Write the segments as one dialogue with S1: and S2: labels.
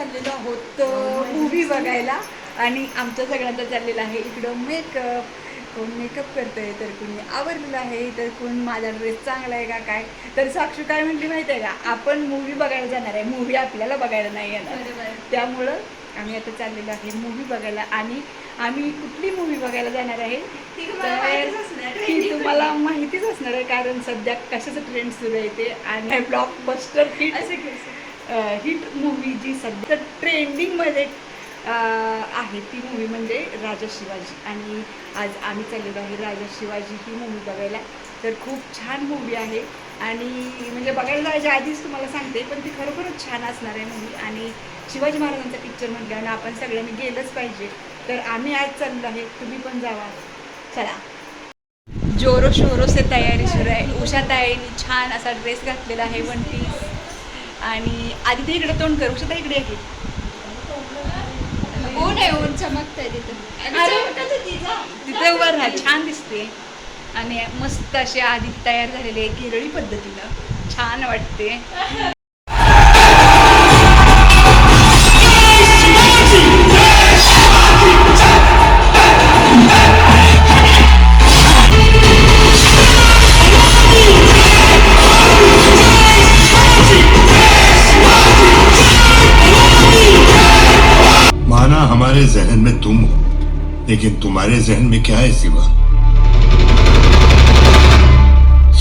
S1: चाललेलो आहोत मूवी बघायला आणि आमच्या सगळ्यांचा चाललेला आहे इकडं मेकअप. कोण मेकअप करतंय तर कोणी आवरलेलं आहे तर कोण माझा ड्रेस चांगला आहे का काय. तर साक्षू काय म्हटली माहिती आहे का, आपण मूवी बघायला जाणार आहे, मूवी आपल्याला बघायला नाही येणार. त्यामुळं आम्ही आता चाललेलो आहे मूवी बघायला. आणि आम्ही कुठली मूवी बघायला जाणार आहे ती तुम्हाला माहितीच असणार आहे, कारण सध्या कशाचं ट्रेंड सुरू आहे ते. आणि ब्लॉकबस्टर हिट मूवी जी सध्या ट्रेंडिंगमध्ये आहे ती मूवी म्हणजे राजा शिवाजी. आणि आज आम्ही चाललेलो आहे राजा शिवाजी ही मूवी बघायला. तर खूप छान मूवी आहे आणि म्हणजे बघायला जायच्या आधीच तुम्हाला सांगते, पण ती खरोखरच छान असणार आहे मूवी. आणि शिवाजी महाराजांचा पिक्चर म्हटल्यानं आपण सगळ्यांनी गेलंच पाहिजे. तर आम्ही आज चाललो आहे, तुम्ही पण जावा. चला. जोरो शोरो से तयारी सुरू आहे. उषा ताईंनी छान असा ड्रेस घातलेला आहे, वन पीस. आणि आधी ते इकडे तोंड कर, उषा इकडे आहे.
S2: कोण आहे ऊन चमकतंय तिथं?
S1: तिथे उभं राहा, छान दिसते. आणि मस्त अशी आधी तयार झालेली आहे केरळी पद्धतीनं, छान वाटते.
S3: माना हमारे जहन में तुम हो, लेकिन तुम्हारे जहन में क्या है सिवा?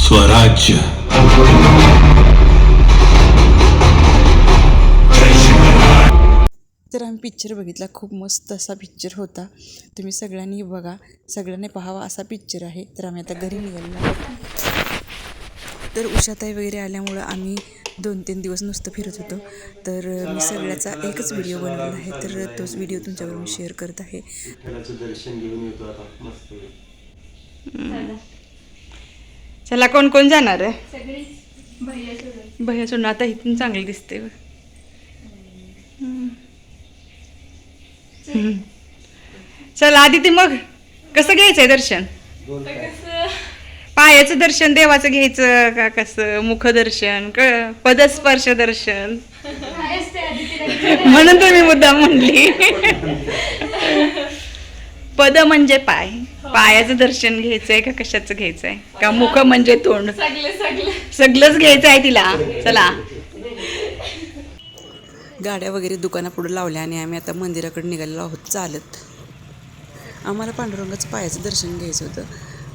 S3: स्वराज्य.
S4: तर आम्ही पिक्चर बघितला, खूप मस्त असा पिक्चर होता. तुम्ही सगळ्यांनी बघा, सगळ्यांनी पाहावा असा पिक्चर आहे. तर आम्ही आता घरी निघालेलो आहोत. तर उषाताई वगैरे आल्यामुळं आम्ही 2-3 दिवस नुसतं फिरत होतो. तर मी सगळ्याचा एकच व्हिडिओ बनवला आहे, तर तोच व्हिडिओ तुमच्याबरोबर शेअर करत आहे.
S5: दर्शन घेऊन येतो आता मस्त.
S1: चला, कोण कोण जाणार आहे?
S2: सगळी
S1: भैया सोडून. आता इथून चांगली दिसते. चला आदिती, मग कसं घ्यायचंय दर्शन? पायाचं दर्शन देवाचं घ्यायचं का कसं? मुखदर्शन पदस्पर्श दर्शन? म्हणून तुम्ही मुद्दाम म्हणली. पद म्हणजे पाय, पायाचं दर्शन घ्यायचंय का कशाचं घ्यायचंय? का मुख म्हणजे तोंड? सगळंच घ्यायचं आहे तिला. चला.
S4: गाड्या वगैरे दुकानापुढे लावल्या आणि आम्ही आता मंदिराकडे निघालेलो आहोत चालत. आम्हाला पांडुरंगाचं पायाचं दर्शन घ्यायचं होतं,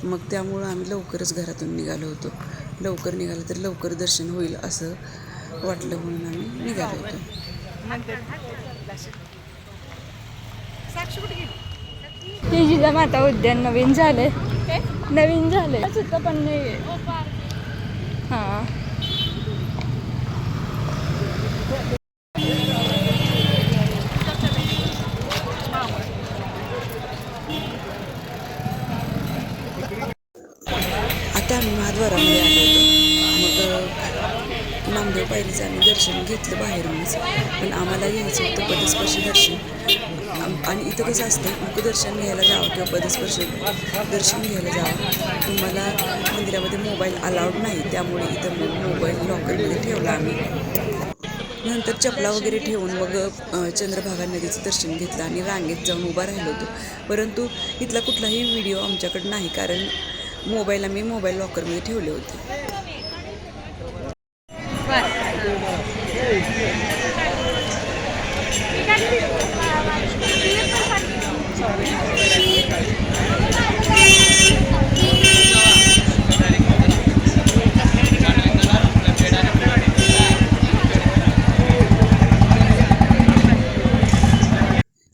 S4: मग त्यामुळं आम्ही लवकरच घरातून निघालो होतो. लवकर निघालं तर लवकर दर्शन होईल असं वाटलं म्हणून आम्ही निघालो होतो.
S2: हे जिजामाता उद्यान नवीन झालंय, नवीन झालंय सुद्धा पण नाही. हां,
S4: आता आम्ही महाद्वारामध्ये आलो होतो. मग नामदेव पायरीचं आम्ही दर्शन घेतलं बाहेरूनच, पण आम्हाला यायचं होतं पदस्पर्श दर्शन. आणि इथं कसं असतं, मुखदर्शन घ्यायला जावं किंवा पदस्पर्श दर्शन घ्यायला जावं, तुम्हाला मंदिरामध्ये मोबाईल अलाउड नाही. त्यामुळे इथं मोबाईल लॉकरमध्ये ठेवला आम्ही. नंतर चपला वगैरे ठेवून मग चंद्रभागा नदीचं दर्शन घेतलं आणि रांगेत जाऊन उभा राहिलो होतो. परंतु इथला कुठलाही व्हिडिओ आमच्याकडे नाही, कारण मोबाईल आम्ही मोबाईल लॉकरमध्ये ठेवले होते.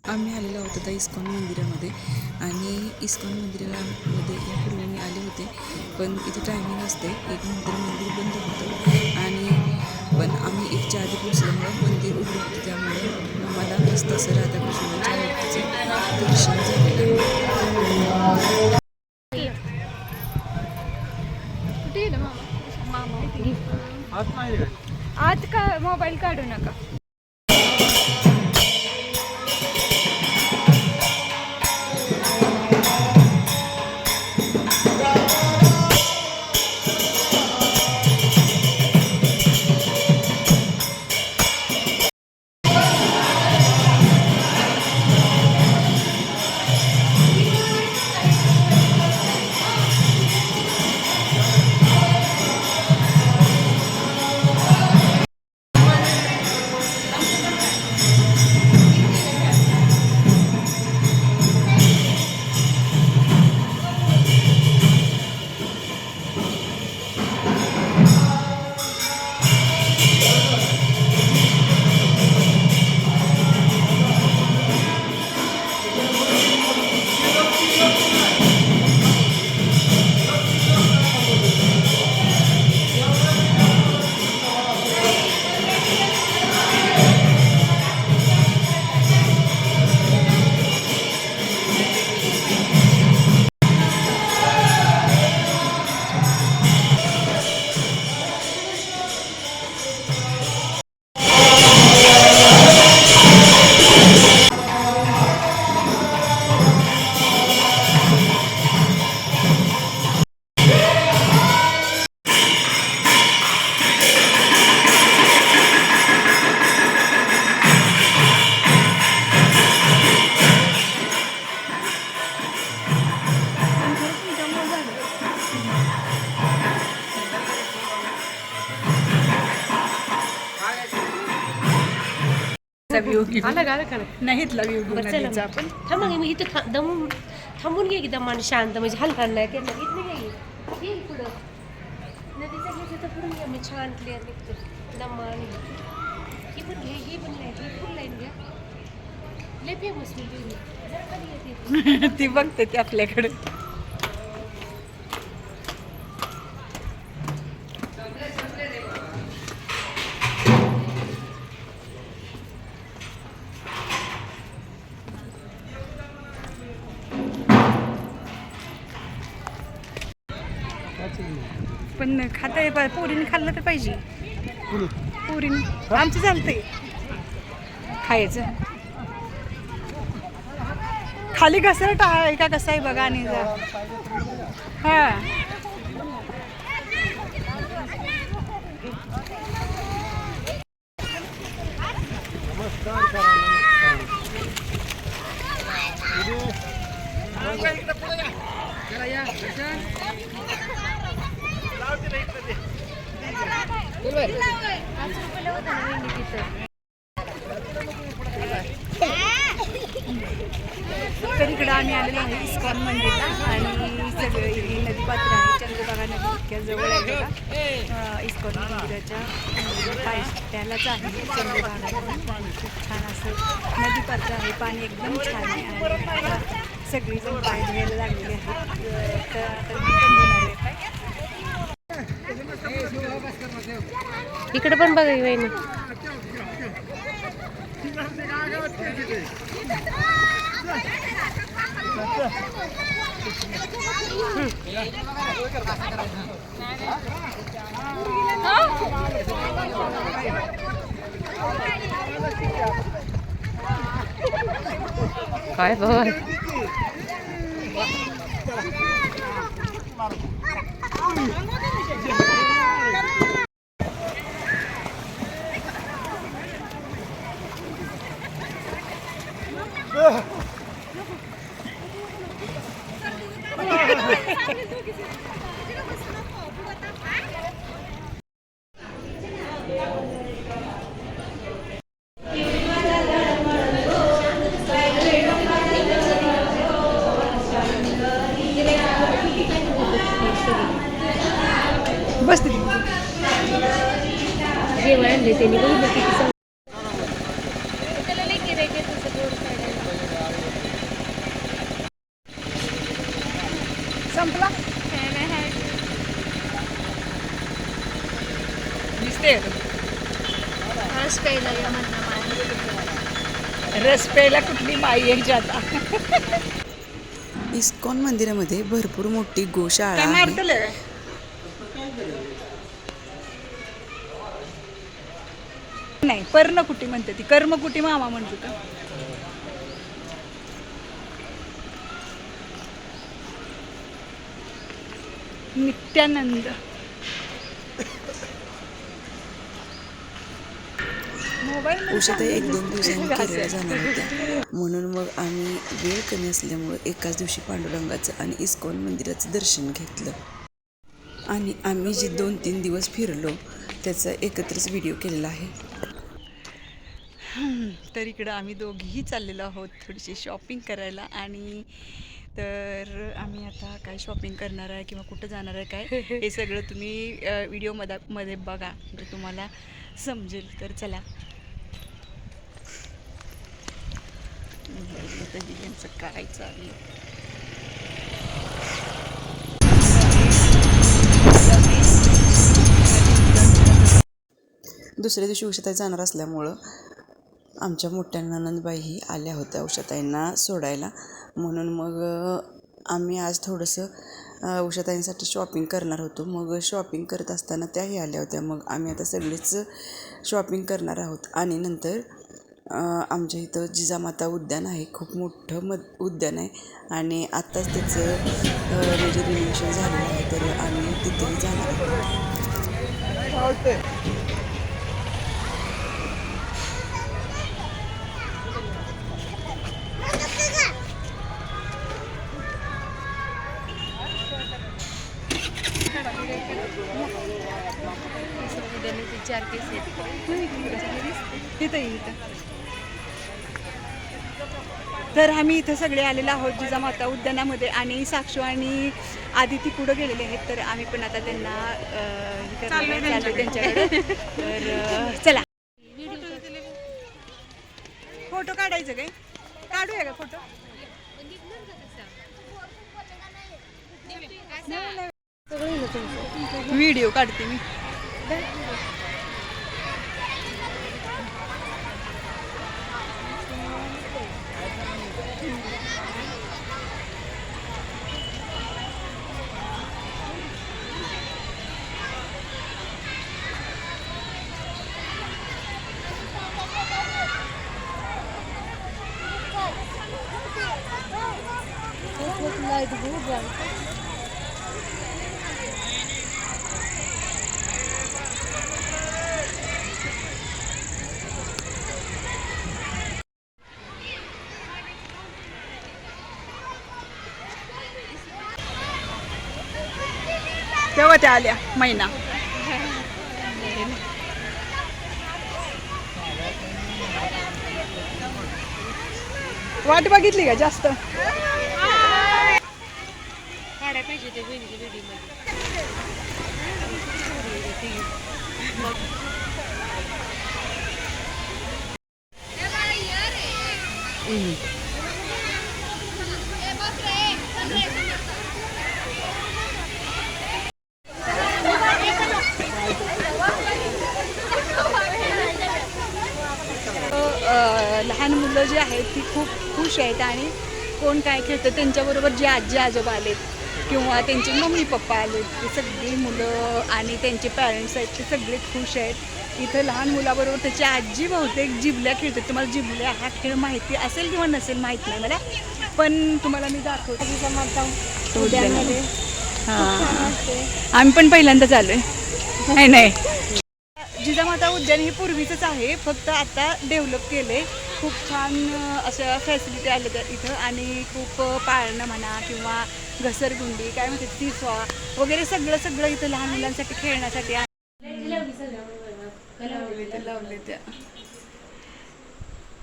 S4: आम्ही आलेलो आहोत आता इस्कॉन मंदिरामध्ये. आणि इस्कॉन मंदिरामध्ये यापूर्वी मी आले होते, पण इथे टायमिंग असते 1 नंतर मंदिर बंद होतं. आणि पण आम्ही 1च्या आधी पोचल्यामुळं मंदिर उघडं होतं, त्यामुळे आम्हाला मस्त असं राधाकृष्णाच्या मूर्तीचं दर्शन झालेलं आहे.
S2: आत का मोबाईल काढू नका.
S1: व्ह्यू घेऊ
S6: आला गाळा का
S1: नाही इथला व्ह्यू घेऊ
S6: बरं चला
S1: नदीचा आपण
S6: थांबा मी इथं थांबून घे की दमाने शांत म्हणजे हलका नाही ते इथं घे ये पुढं नदीचं घे तर पुढून घ्या मी छान क्लिअर निघतो दमाने ही पण घे ही पण नाही ही फुल लाईन घ्या लय फेमस मी जर कधी येते
S1: ती बघते ती आपल्याकडे पण खाता पोरीने खाल्लं तर पाहिजे पोरीने आमचं चालतंय खायचं खाली घसरट आहे का कसं आहे बघा आणि हा तर इकडं आम्ही आलेलो आहे इस्कॉन मंदिरला आणि सगळं ही नदीपात्र आहे चंद्रभागा नदी इतक्या जवळ आहे बघा इस्कॉन मंदिराच्या पायथ्यालाच आहे चंद्रभागा खूप छान असं नदीपात्र आहे पाणी एकदम छान आहे आणि आता सगळीजण पाय धुवायला लागलेले आहेत तर आता मी पण धुणार आहे काय
S6: इकडे पण बघा ही वहिनी काय बाबा
S1: बस
S6: जेवण आणले त्यांनी बघितलं किती
S1: संपला दिसते
S2: रस प्यायला या म्हणणं
S1: रस प्यायला कुठली माई यायची आता
S4: इस्कॉन मंदिरामध्ये भरपूर मोठी गोशाळा
S1: काय
S4: आहे.
S1: मारतले नाही पर्णकुटी म्हणते ती कर्मकुटी मामा म्हणतो का नित्यानंद
S4: उषाताई 1-2 दिवसांनी केरळ जाणार होत्या म्हणून मग आम्ही वेळ कमी असल्यामुळं एकाच दिवशी पांडुरंगाचं आणि इस्कॉन मंदिराचं दर्शन घेतलं आणि आम्ही जे 2-3 दिवस फिरलो त्याचा एकत्रच व्हिडिओ केलेला आहे.
S1: तर इकडं आम्ही दोघीही चाललेलो आहोत थोडीशी शॉपिंग करायला. आणि तर आम्ही आता काय शॉपिंग करणार आहे किंवा कुठं जाणार आहे काय हे सगळं तुम्ही मध्ये बघा, म्हणजे तुम्हाला समजेल. तर चला, यांचं काय चालू.
S4: दुसऱ्या दिवशी उषाताई जाणार असल्यामुळं आमच्या मोठ्या नणंदबाईही आल्या होत्या उषाताईंना सोडायला. म्हणून मग आम्ही आज थोडंसं उषाताईंसाठी शॉपिंग करणार होतो. मग शॉपिंग करत असताना त्याही आल्या होत्या. मग आम्ही आता सगळीच शॉपिंग करणार आहोत. आणि नंतर आमच्या इथं जिजामाता उद्यान आहे, खूप मोठं उद्यान आहे आणि आत्ताच त्याचं म्हणजे रिनोव्हेशन झालेलं आहे. तर आम्ही तिथेही जाणार आहोत.
S6: चार केस
S1: इथं. तर आम्ही इथं सगळे आलेलो आहोत जिजामाता उद्यानामध्ये. आणि साक्षू आणि आदिती पुढं गेलेले आहेत. तर आम्ही पण आता त्यांना चाललो त्यांच्याकडे. तर चला, फोटो काढायचं काय? काढूया का फोटो? व्हिडिओ काढते मी. तेव्हा त्या आल्या महिना. वाट बघितली का जास्त?
S6: काढायला पाहिजे ते व्हिडिओ
S1: लहान मुलं जी आहेत ती खूप खुश आहेत. आणि कोण काय खेळतं त्यांच्याबरोबर जे आजी आजोबा आलेत किंवा त्यांचे मम्मी पप्पा आलेत, ते सगळी मुलं आणि त्यांचे पॅरेंट्स आहेत ते सगळे खुश आहेत. इथं लहान मुलाबरोबर त्याची आजी बहुतेक जिबल्या खेळतात. तुम्हाला जिबल्या हा खेळ माहिती असेल किंवा नसेल माहीत नाही मला, पण तुम्हाला मी दाखवते. हां, आम्ही पण पहिल्यांदाच आलोय. नाही, जिजामाता उद्यान हे पूर्वीचंच आहे, फक्त आता डेव्हलप केले. खूप छान अशा फॅसिलिटी आल्या त्या इथं. आणि खूप पाळणं म्हणा किंवा घसरगुंडी काय म्हणते तिसवा वगैरे सगळं इथं लहान मुलांसाठी खेळण्यासाठी लावले त्या.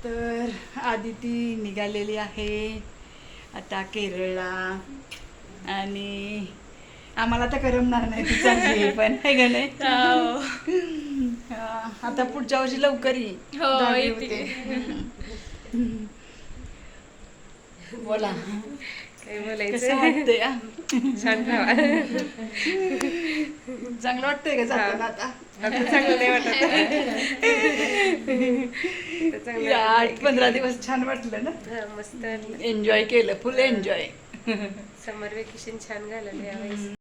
S1: तर आदिती निघालेली आहे आता केरळला. आणि आम्हाला तर करमणार नाही ती चालली पण आहे का नाही. आता पुढच्या वर्षी लवकर ये. बोला,
S6: काय बोलायचं?
S1: कसं वाटतंय?
S6: चांगलं वाटतंय
S1: का जाताना? आता
S6: चांगलं नाही वाटत.
S1: 8-15 दिवस छान वाटलं ना.
S6: मस्त
S1: एन्जॉय केलं, फुल एन्जॉय.
S6: समर वेकेशन छान घालवलं यावेळेस.